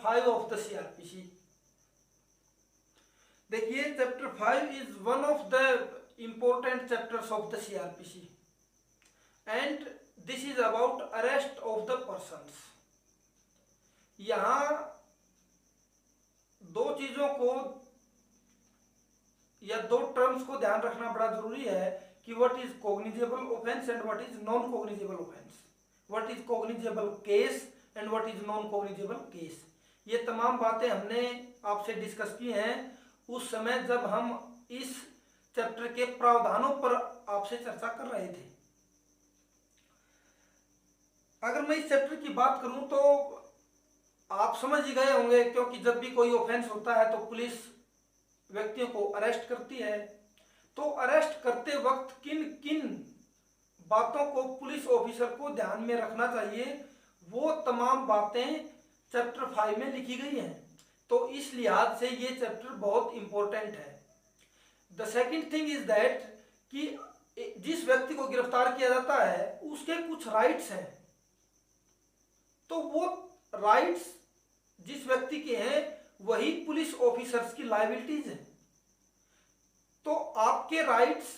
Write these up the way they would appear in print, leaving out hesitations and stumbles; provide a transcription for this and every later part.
5 of the CrPC. देखिए chapter 5 is one of the important chapters of the CrPC and this is about arrest of the persons. यहां दो चीजों को या दो टर्म्स को ध्यान रखना बड़ा जरूरी है कि what is cognizable offence and what is non cognizable offence, what is cognizable case and what is non cognizable case. ये तमाम बातें हमने आपसे डिस्कस की हैं उस समय जब हम इस चैप्टर के प्रावधानों पर आपसे चर्चा कर रहे थे। अगर मैं इस चैप्टर की बात करूं तो आप समझ ही गए होंगे, क्योंकि जब भी कोई ऑफेंस होता है तो पुलिस व्यक्तियों को अरेस्ट करती है। तो अरेस्ट करते वक्त किन किन बातों को पुलिस ऑफिसर को ध्यान में रखना चाहिए, वो तमाम बातें चैप्टर 5 में लिखी गई हैं। तो इस लिहाज से ये चैप्टर बहुत इंपॉर्टेंट है। The second thing is that कि जिस व्यक्ति को गिरफ्तार किया जाता है उसके कुछ राइट्स हैं, तो वो राइट्स जिस व्यक्ति के हैं वही पुलिस ऑफिसर्स की लायबिलिटीज है। तो आपके राइट्स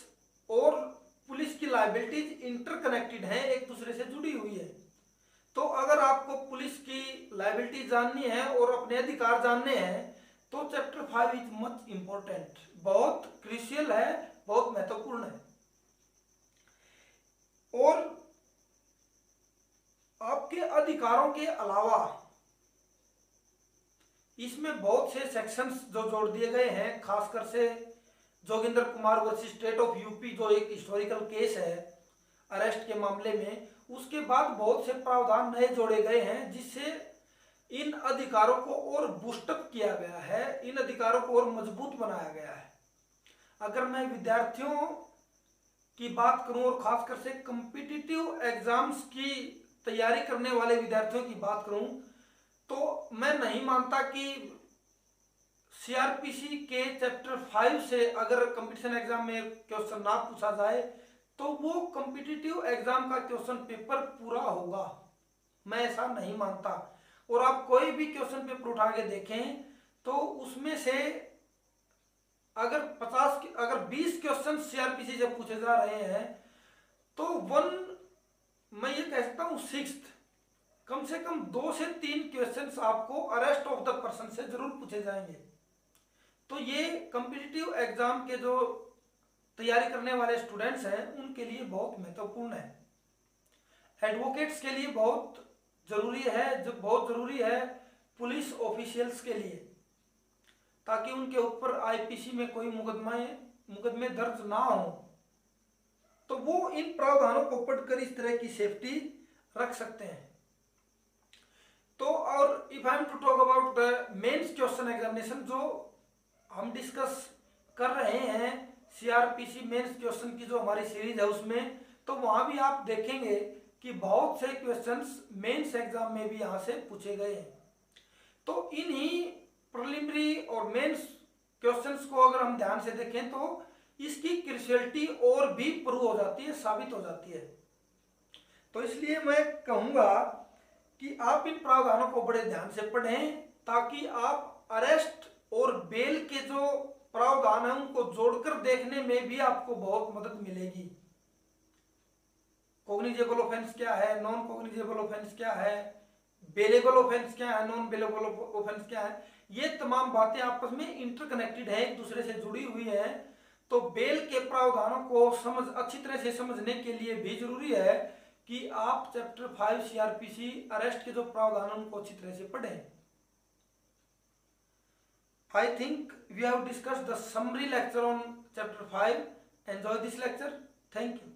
और पुलिस की लायबिलिटीज इंटरकनेक्टेड हैं, एक दूसरे से जुड़ी हुई है। तो अगर आपको पुलिस की लायबिलिटी जाननी है और अपने अधिकार जानने हैं तो चैप्टर 5 इज मच इंपॉर्टेंट, बहुत क्रूशियल है, बहुत महत्वपूर्ण है। और आपके अधिकारों के अलावा इसमें बहुत से सेक्शंस जो जोड़ दिए गए हैं, खासकर से Joginder Kumar versus state of UP जो एक हिस्टोरिकल केस है अरेस्ट के मामले में, उसके बाद बहुत से प्रावधान नए जोड़े गए हैं जिससे इन अधिकारों को और बूस्टअप किया गया है, इन अधिकारों को और मजबूत बनाया गया है। अगर मैं विद्यार्थियों की बात करूं और खासकर से कॉम्पिटिटिव एग्जाम्स की तैयारी करने वाले विद्यार्थियों की बात करूं तो मैं नहीं मानता कि सीआरपीसी के चैप्टर 5 से अगर कंपटीशन एग्जाम में क्वेश्चन ना पूछा जाए तो वो कॉम्पिटिटिव एग्जाम का क्वेश्चन पेपर पूरा होगा, मैं ऐसा नहीं मानता। और आप कोई भी क्वेश्चन पेपर उठा के देखें तो उसमें से अगर 20 क्वेश्चन सीआरपीसी जब पूछे जा रहे हैं तो मैं ये कह सकता हूँ 6 कम से कम 2 से 3 क्वेश्चंस आपको अरेस्ट ऑफ द पर्सन से जरूर पूछे जाएंगे। तो ये कॉम्पिटिटिव एग्जाम के जो तैयारी करने वाले स्टूडेंट्स हैं उनके लिए बहुत महत्वपूर्ण है, एडवोकेट्स के लिए बहुत जरूरी है, जो बहुत जरूरी है पुलिस ऑफिशियल्स के लिए, ताकि उनके ऊपर आईपीसी में कोई मुकदमे दर्ज ना हो तो वो इन प्रावधानों को पढ़कर इस तरह की सेफ्टी रख सकते हैं। तो और if I am to talk about the mains question examination जो हम डिस्कस कर रहे हैं सीआरपीसी मेंस क्वेश्चन की जो हमारी सीरीज है उसमें, तो वहां भी आप देखेंगे कि बहुत से क्वेश्चंस मेंस एग्जाम में भी यहां से पूछे गए हैं। तो इन्हीं प्रिलिमिनरी और मेंस क्वेश्चंस को अगर हम ध्यान से देखें तो इसकी क्रूशियलिटी और भी प्रूव हो जाती है, साबित हो जाती है। तो इसलिए मैं कहूंगा कि आप इन प्रावधानों को बड़े ध्यान से पढ़ें ताकि आप अरेस्ट और बेल के जो प्रावधान है उनको जोड़कर देखने में भी आपको बहुत मदद मिलेगी। कॉग्निजेबल ऑफेंस क्या है, नॉन कॉग्निजेबल ऑफेंस क्या है, बेलेबल ऑफेंस क्या है, नॉन बेलेबल ऑफेंस क्या है, ये तमाम बातें आपस में इंटरकनेक्टेड है, एक दूसरे से जुड़ी हुई है। तो बेल के प्रावधानों को अच्छी तरह से समझने के लिए भी जरूरी है कि आप चैप्टर 5 सीआरपीसी अरेस्ट के जो प्रावधान हैं उनको अच्छी तरह से पढ़ें। I think we have discussed the summary lecture on chapter 5. Enjoy this lecture. Thank you.